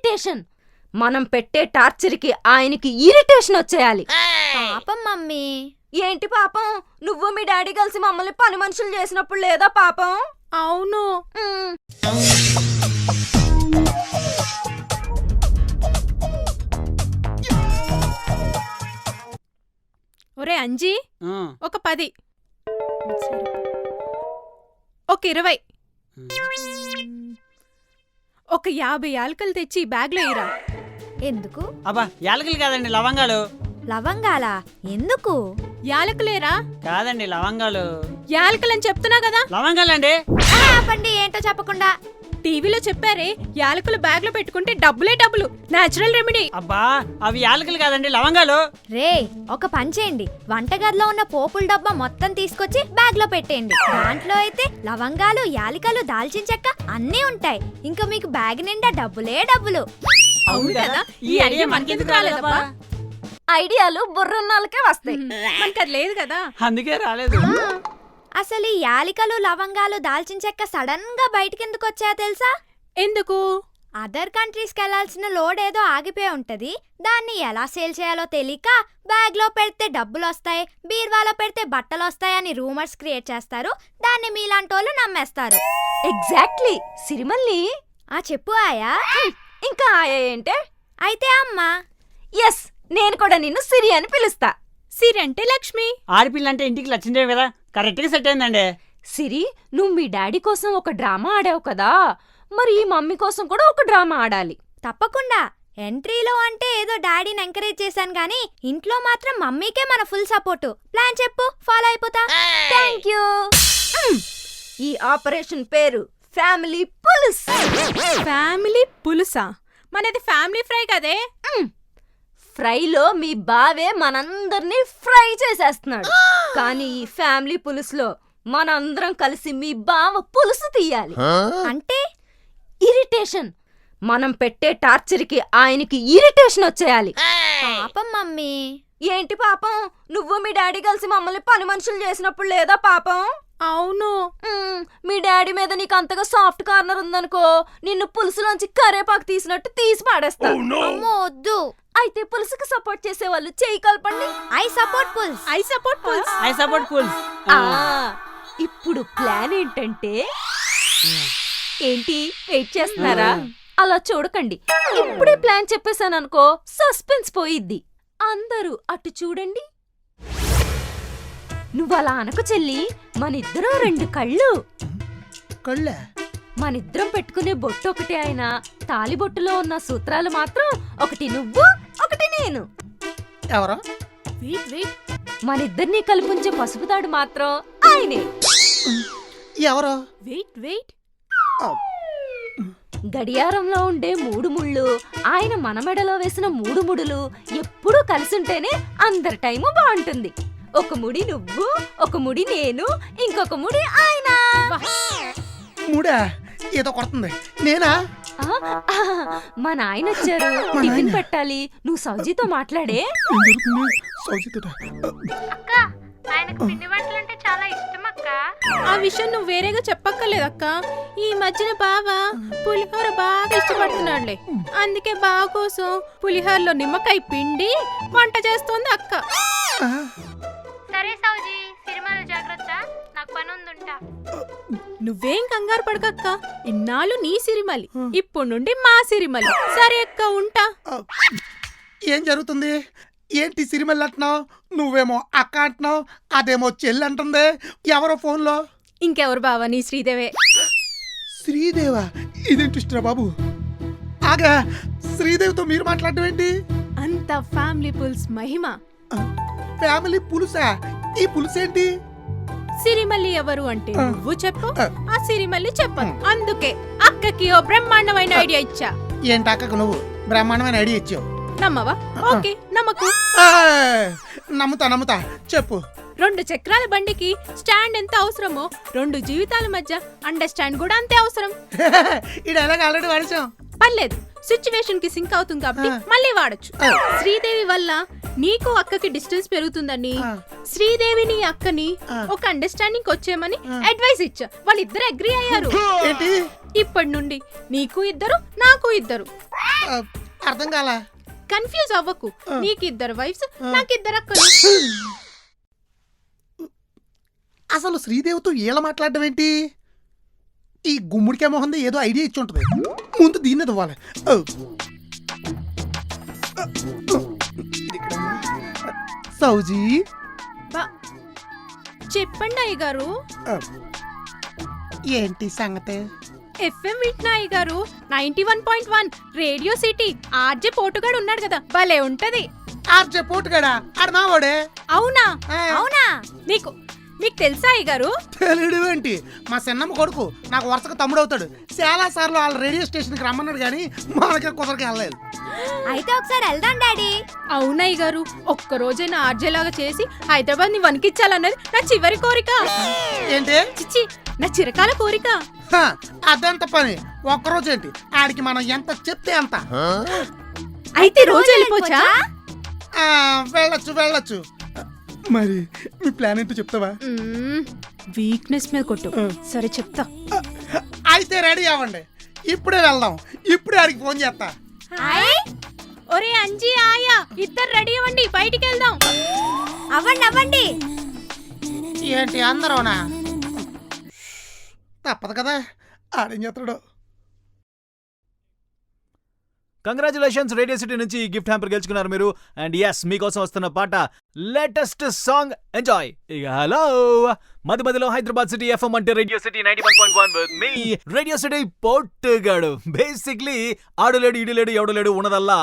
Irritation. మనం పెట్టే టార్చర్కి ఆయనకి ఇరిటేషన్ వచ్చేయాలి. పాపం మమ్మీ. ఏంటి పాపం? నువ్వు మీ డాడీ కలిసి మమ్మల్ని పని మనుషులు చేసినప్పుడు లేదా పాపం? అవును. ఒరే అంజీ, ఒక 10, ఒక 20, ఒక 50 యాలకలు తెచ్చి బ్యాగ్లో ఇరా. ఎందుకు? అబ్బా యాలకులు కాదండి, లవంగాలు. లవంగాలా? ఎందుకు? యాలకులేరా? కాదండి, లవంగాలు. యాలకలని చెప్తున్నా కదా. లవంగాలండి. ఆపండి, ఏంటో చెప్పకుండా. టీవీలో చెప్పారే యాలకులు బ్యాగ్ లో పెట్టుకుంటే డబ్బులే డబ్బులు, నేచురల్ రెమెడీ. అబ్బా అవి యాలకులు కాదండి, లవంగాలు. రే, ఒక పని చేయండి, వంటగదిలో ఉన్న పోపుల డబ్బా మొత్తం తీసుకొచ్చి బ్యాగ్ లో పెట్టేయండి. దాంట్లో అయితే లవంగాలు, యాలకులు, దాల్చిన చెక్క అన్నీ ఉంటాయి. ఇంకా మీకు బ్యాగ్ నిండా డబ్బులే డబ్బులు. అవును కదా, ఈ ఐడియా మనకెందుకు రాలేదబ్బా? ఐడియాలు బుర్రన్నాళ్ళకే వస్తాయి, మనకి అది లేదు కదా, అందుకే రాలేదు. అసలు ఈ యాలకులు, లవంగాలు, దాల్చిన చెక్క సడన్ గా బయటకెందుకు వచ్చాయో తెలుసా? ఎందుకు? అదర్ కంట్రీస్కి వెళ్లాల్సిన లోడ్ ఏదో ఆగిపోయి ఉంటది. దాన్ని ఎలా సేల్ చేయాలో తెలియక బ్యాగ్ లో పెడితే డబ్బులు వస్తాయి, బీర్వాలో పెడితే బట్టలు వస్తాయని రూమర్స్ క్రియేట్ చేస్తారు. దాన్ని మీలాంటోళ్ళు నమ్మేస్తారు. ఎగ్జాక్ట్లీ. సిరిమల్లి, చెప్పు ఆయా. ఇంకా ఆయా ఏంటే? అయితే అమ్మా. ఎస్, నేను కూడా నిన్ను సిరి అని పిలుస్తా. సిరి అంటే లక్ష్మి. ఆడపిల్ల అంటే ఇంటికి లక్ష్మీదేవి కదా, కరెక్ట్ గా సెట్ అయిందండి. సిరి, నువ్వు మీ డాడీ కోసం ఒక డ్రామా ఆడావు కదా, మరి ఈ మమ్మీ కోసం కూడా ఒక డ్రామా ఆడాలి. తప్పకుండా. ఎంట్రీలో అంటే ఏదో డాడీని ఎంకరేజ్ చేశాను గానీ ఇంట్లో మాత్రం మమ్మీకే మన ఫుల్ సపోర్టు. ప్లాన్ చెప్పు, ఫాలో అయిపోతా. Thank you. ఈ ఆపరేషన్ పేరు ఫ్యామిలీ పులుస్. ఫ్యామిలీ పులుసా? మనది ఫ్యామిలీ ఫ్రై కదే. ఫ్రైలో మీ బావే మనందర్నీ ఫ్రై చేసేస్తున్నాడు, కానీ ఈ ఫ్యామిలీ పులుసులో మనందరం కలిసి మీ బావ పులుసు తీయాలి. అంటే ఇరిటేషన్. మనం పెట్టే టార్చర్కి ఆయనకి ఇరిటేషన్ వచ్చేయాలి. పాపం మమ్మీ. ఏంటి పాపం? నువ్వు మీ డాడీ కలిసి మమ్మల్ని పని మనుషులు చేసినప్పుడు లేదా పాపం? అవును. మీ డాడీ మీద నీకు అంతగా సాఫ్ట్ కార్నర్ ఉందనుకో, నిన్ను పులుసులోంచి కరేపాకు తీసినట్టు తీసి పాడేస్తా. అమ్మో వద్దు. అయితే పులుసుకు సపోర్ట్ చేసే వాళ్ళు చేయి కలపండి. I support pulse. I support pulse. I support pulse. ఇప్పుడు ప్లాన్ ఏంటంటే, ఏంటి వెయిట్ చేస్తున్నారా? అలా చూడకండి, ఇప్పుడే ప్లాన్ చెప్పేశాననుకో సస్పెన్స్ పోయిద్ది. అందరూ అటు చూడండి. నువ్వలా అనకు చెల్లి, మనిద్దరం 2 కళ్ళు. మనిద్దరం పెట్టుకునే బొట్టు ఒకటి ఆయన, తాలిబొట్టులో ఉన్న సూత్రాలు మాత్రం ఒకటి నువ్వు, ఒకటి నేను. ఎవరు? మనిద్దరినీ కల్పించే పసుపు తాడు మాత్రం ఆయనే. ఎవరు? వెయిట్. గడియారంలో ఉండే 3 ముళ్ళు, ఆయన మన మెడలో వేసిన 3 ముడులు ఎప్పుడూ కలిసుంటేనే అందరి టైము బాగుంటుంది. ఒక ముడి నువ్వు, ఒక ముడి నేను, ఇంకొక ముడి ఆయన. ముడా ఏదో కొడుతుంది. నేనా? మా నాయన వచ్చారు, టిఫిన్ పెట్టాలి. నువ్వు సౌజీతో మాట్లాడే. ఆ విషయం నువ్వు వేరేగా చెప్పక్కర్లేదక్క. ఈ మధ్యన బావ పులిహోర బాగా ఇష్టపడుతున్నాడులే, అందుకే బావ కోసం పులిహోరలో నిమ్మకాయ పిండి వంట చేస్తోంది అక్క. సరే సౌజీ, సిరిమల జాగ్రత్త, నాకు పని ఉందుంటా. నువ్వేం కంగారు పడకక్క, ఇన్నాళ్ళు నీ సిరిమలి, ఇప్పుడు నుండి మా సిరిమలి. సరే అక్క, ఉంటా. ఏం జరుగుతుంది? ఏంటి సిరిమల్లి అంటున్నావు? నువ్వేమో అక్క అంటున్నావు, అదేమో చెల్లి అంటుంది. ఎవరో ఫోన్లో? ఇంకెవరు బావ, నీ శ్రీదేవే. శ్రీదేవా? ఇదేంటి ఇష్టరా బాబు? ఆగా, శ్రీదేవితో మీరు మాట్లాడటం ఏంటి? అంత ఫ్యామిలీ పుల్స్ మహిమ. ఫ్యామిలీ పులుసా? ఈ పులుసేంటి? సిరిమల్లి ఎవరు అంటే నువ్వు చెప్పు, ఆ సిరిమల్లి చెప్పదు. అందుకే అక్కకి ఓ బ్రహ్మాండమైన ఐడియా ఇచ్చా. ఏంటి అక్కకు నువ్వు బ్రహ్మాండమైన ఐడియా ఇచ్చావు? నమ్మవా? ఓకే, నమ్మకు. నమ్ముతా, చెప్పు. 2 చక్రాల బండికి స్టాండ్ ఎంత అవసరమో 2 జీవితాల మధ్య అండర్స్టాండ్ కూడా అంతే అవసరం. ఈ డైలాగ్ ఆల్రెడీ వాడేసాం. పర్లేదు, సిచ్యువేషన్ కి సింక్ అవుతుంది కాబట్టి మళ్ళీ వాడచ్చు. శ్రీదేవి వల్ల నీకు అక్కకి డిస్టెన్స్ పెరుగుతుందని శ్రీదేవిని అక్కని ఒక అండర్స్టాండింగ్ వచ్చేయమని అడ్వైస్ ఇచ్చా. వాళ్ళిద్దరు అగ్రీ అయ్యారు. ఇప్పటి నుండి నీకు 2, నాకు 2. అర్థం కాల. కన్ఫ్యూజ్ అవ్వకు. నీకిద్దరు వైఫ్స్, నాకిద్దరు అక్కలు. అసలు శ్రీదేవితో ఈళ్ళ మాట్లాడడం ఏంటి? ఈ గుమ్ముడికే మొహంది ఏదో ఐడియా ఇచ్చి ఉంటుంది. ముందు దీన్ని ఇవ్వాలి. సౌజీ, చెప్పండి అయ్య గారు. ఏంటి సంగతి? ఎఫ్ఎం వింటున్నా అయ్య గారు. 91.1 రేడియో సిటీ. ఆర్జే పోటుగాడు ఉన్నాడు కదా, భలే ఉంటది. ఆర్జే పోటుగాడా? ఆడు మావాడే. అవునా? అవునా? మీకు తెలుసా అయ్య గారు? తెలియడు ఏంటి? మా చిన్నమ్మ కొడుకు నాకు వరుసగా తమ్ముడు అవుతాడు. చాలా సార్లు వాళ్ళ రేడియో స్టేషన్కి రమ్మన్నాడు కానీ మనకే కుదరకి వెళ్ళలేదు. అయితే ఒకసారి వెళ్దాం డాడీ. అవునయ్య గారు, ఒక్క రోజైనా ఆర్జే లాగా చేసి హైదరాబాద్ ని వణికిచ్చాలన్నది నా చివరి కోరిక. ఏంటి? చిచ్చి, నా చిరకాల కోరిక. హ, అదంత పని. ఒక్కరోజు ఏంటి? ఆడికి మనం ఎంత చెప్తే అంత. అయితే రోజు వెళ్ళిపోచా? వెళ్ళొచ్చు. మరి మీ ప్లాన్ ఏంటో చెప్తావా? వీక్నెస్ మీద కొట్టు. సరే చెప్తా. అయితే రెడీ అవ్వండి, ఇప్పుడే వెళ్దాం. ఇప్పుడే ఆడికి ఫోన్ చేస్తా. ఒరే అంజీ ఆయా, ఇద్దరు రెడీ అవ్వండి, బయటికి వెళ్దాం. అవ్వండి. ఏంటి అందరూనా? తప్పదు కదా, ఆడేం చేస్తాడు. కంగ్రాచులేషన్స్, రేడియో సిటీ నుంచి గిఫ్ట్ హ్యాంపర్ గెలుచుకున్నారు మీరు. అండ్ ఎస్, మీకోసం వస్తున్న పాట లేటెస్ట్ సాంగ్, ఎంజాయ్. ఇక హలో, మధ్యలో హైదరాబాద్ సిటీ ఎఫ్ఎం అంటే రేడియో సిటీ 91.1 విత్ మీ రేడియో సిటీ పోటుగాడు. బేసిక్లీ ఆడులేడు ఈడులేడు ఎవడులేడు, ఉన్నదల్లా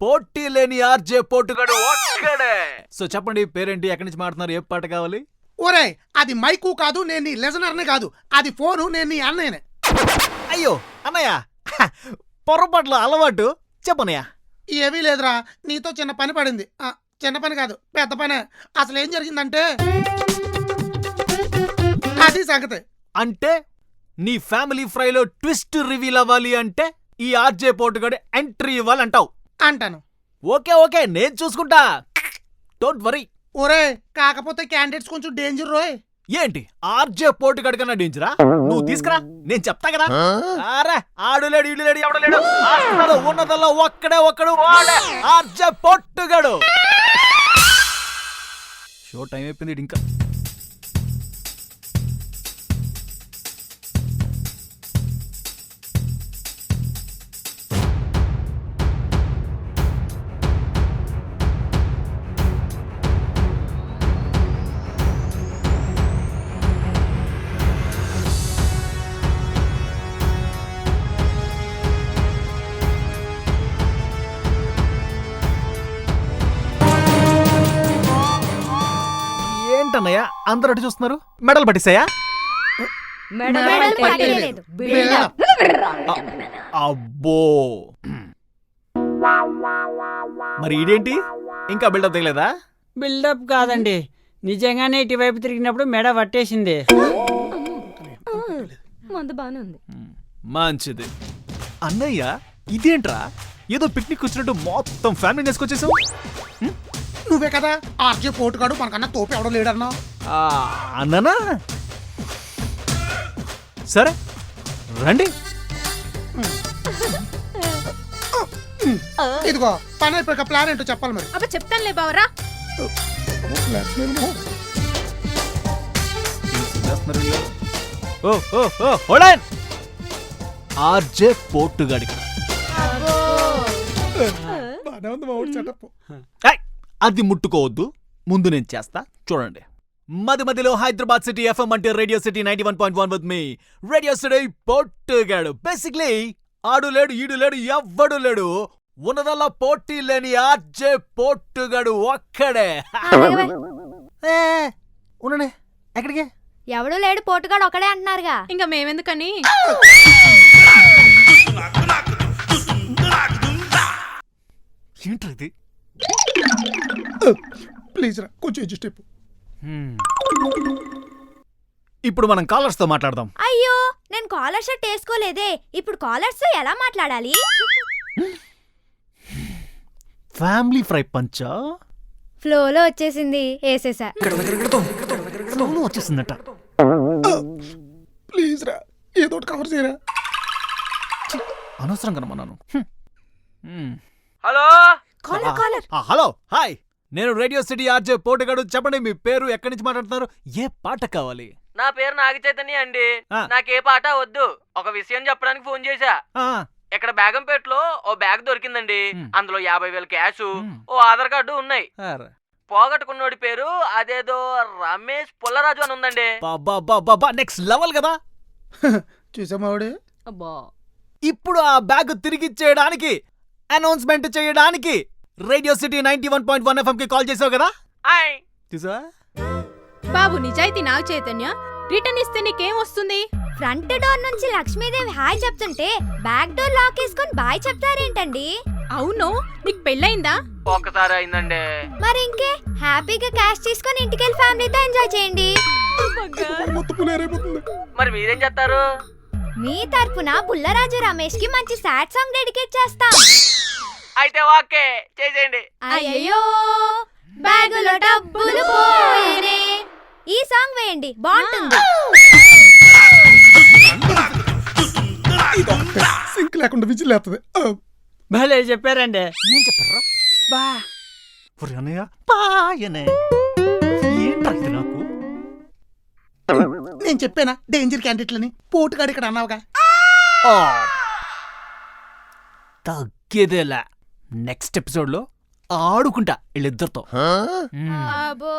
పోటీ లేని ఆర్జే పోటుగాడు ఒక్కడే. సో చెప్పండి, పేరేంటి, ఎక్కడి నుంచి మాట్లాడుతున్నారు, ఏ పాట కావాలి? ఒరే, అది మైకు కాదు, నేను నీ లిజనర్నే కాదు. అది ఫోను, నేను నీ అన్నయ్యనే. అయ్యో అన్నయ్య, పొరపాట్ల అలవాటు, చెప్పనయ్యా. ఏమీ లేదురా, నీతో చిన్న పని పడింది. చిన్న పని కాదు, పెద్ద పనే. అసలు ఏం జరిగిందంటే అది సంగతి. అంటే నీ ఫ్యామిలీ ఫ్రైలో ట్విస్ట్ రివీల్ అవ్వాలి అంటే ఈ ఆర్జే పోటుగాడు ఎంట్రీ ఇవ్వాలంటావు. అంటాను. ఓకే, నేను చూసుకుంటా, డోంట్ వరీ. ఒరే, కాకపోతే క్యాండిడేట్స్ కొంచెం డేంజర్ రోయ్. ఏంటి ఆర్జే పోటుగాడు కన్నా డేంజరా? నువ్వు తీసుకురా, నేను చెప్తా కదా. అరే ఆడులేడు ఈడులేడు ఎవడలేడు, ఉన్నదల్లా ఒక్కడు వాడే ఆర్జే పోటుగాడు. షో టైం అయిపోయింది ఇంకా. ఏంటన్నయ్య అందరూ అటు చూస్తున్నారు? మెడల్ పట్టిస్తాయా? మెడల్ పట్టలేదు. అబ్బో, మరి ఇదేంటి ఇంకా బిల్డప్ తెగలేదా? బిల్డప్ కాదండి, నిజంగానే ఇటువైపు తిరిగినప్పుడు మెడ పట్టేసింది. మందు బానే ఉంది. మంచిది. అన్నయ్య ఇదేంట్రా, ఏదో పిక్నిక్ వచ్చినట్టు మొత్తం ఫ్యామిలీ వేసుకొచ్చేసావు. నువ్వే కదా ఆర్జే పోటుగాడు, మనకన్నా తోపు ఎవడో లేడన్నా. అన్ననా? సరే రండి. ఇదిగో పని అయిపోయాక ప్లాన్ ఏంటో చెప్పాలి మరి. అబ్బా చెప్తానులే బావరా. ఆర్జే పోటుగాడికి అది ముట్టుకోవద్దు, ముందు నేను చేస్తా చూడండి. మధ్యలో హైదరాబాద్ సిటీ ఎఫ్ఎం అంటే రేడియో సిటీ 91.1 విత్ మీ రేడియో సిటీ పోటుగాడు. బేసిక్లీ ఆడులేడు ఈడులేడు ఎవ్వడు లేడు, ఉన్నదల్లా పోటీ లేని ఆర్జే పోటుగాడు ఒక్కడే. ఉన్ననే ఎక్కడికి? ఎవడు లేడు, పోటుగాడు ఒకడే అంటున్నారుగా. ఇంకా మేమెందుకని. ఏంట్రా ఇది? ప్లీజ్ రా, కొంచెం అడ్జస్ట్ అయిపో. ఇప్పుడు మనం కాలర్స్ తో మాట్లాడదాం. అయ్యో, నేను కాలర్ షర్ట్ వేసుకోలేదే. ఇప్పుడు కాలర్స్ తో ఎలా మాట్లాడాలి? ఫ్యామిలీ ఫ్రై పంచా ఫ్లోలో వచ్చేసింది, వేసేసా. వచ్చేసిందట. ప్లీజ్ రా, ఏదో ఒకటి కవర్ చేయరా. అనవసరం కనమన్నాను. హలో హలో హాయ్, నేను రేడియో సిటీ ఆర్జే పోటుగాడు. చెప్పండి మీ పేరు, ఎక్కడి నుంచి మాట్లాడుతున్నారు, ఏ పాట కావాలి? నా పేరు నాగ చైతన్య అండి. ఆ. నాకే పాట వద్దు, ఒక విషయం చెప్పడానికి ఫోన్ చేశా. ఆ, ఇక్కడ బేగంపేటలో ఓ బ్యాగ్ దొరికిందండి. అందులో 50,000 క్యాష్, ఓ ఆధార్ కార్డు ఉన్నాయి. అరే. పోగొట్టుకున్నోడి పేరు అదేదో రమేష్ పుల్లరాజు అని ఉందండి. బాబా నెక్స్ట్ లెవెల్ కదా. చూసామావిడే అబ్బా ఇప్పుడు ఆ బ్యాగ్ తిరిగిచ్చేయడానికి, అనౌన్స్మెంట్ చేయడానికి రేడియో సిటీ 91.1 FM కి కాల్ చేసావు కదా. ఆయ్ చూసా? బాబు నిజాయితీ నాగ చైతన్య, రిటర్న్ ఇస్తే నీకేం వస్తుంది? ఫ్రంట్ డోర్ నుంచి లక్ష్మీదేవి హాయ్ చెప్తుంటే బ్యాక్ డోర్ లాక్ వేసుకొని బాయ్ చెప్తారేంటండి? అవును, నీకు పెళ్ళయిందా? ఒక్కసారి అయిందండి. మరి ఇంకే హ్యాపీగా క్యాష్ తీసుకొని ఇంటికెళ్ళి ఫ్యామిలీతో ఎంజాయ్ చేయండి. మొత్తం పులేరైపోతుంది. మరి మీరేం చేస్తారు? మీ తరపున పుల్లరాజు రమేష్ కి మంచి సాడ్ సాంగ్ డెడికేట్ చేస్తాం. అయితే ఓకే చేసేయండి. అయ్యో బ్యాగులో డబ్బులు పోయేనే. ఈ సాంగ్ వేయండి, బాగుంటుంది. సింక్ లేకుండా విజిల్ వేస్తుంది. భలే చెప్పారండి. ఏం చెప్పారా? బా ఒరే అన్నయ్య, బాయనే ఏంట్రా ఇది నాకు? నేను చెప్పానా డేంజర్ క్యాండిడేట్లని? పోటుగాడు ఇక్కడ అన్నావుగా. ఆ, తగ్గేదేలా. నెక్స్ట్ ఎపిసోడ్ లో ఆడుకుంటా వీళ్ళిద్దరితో. అబ్బో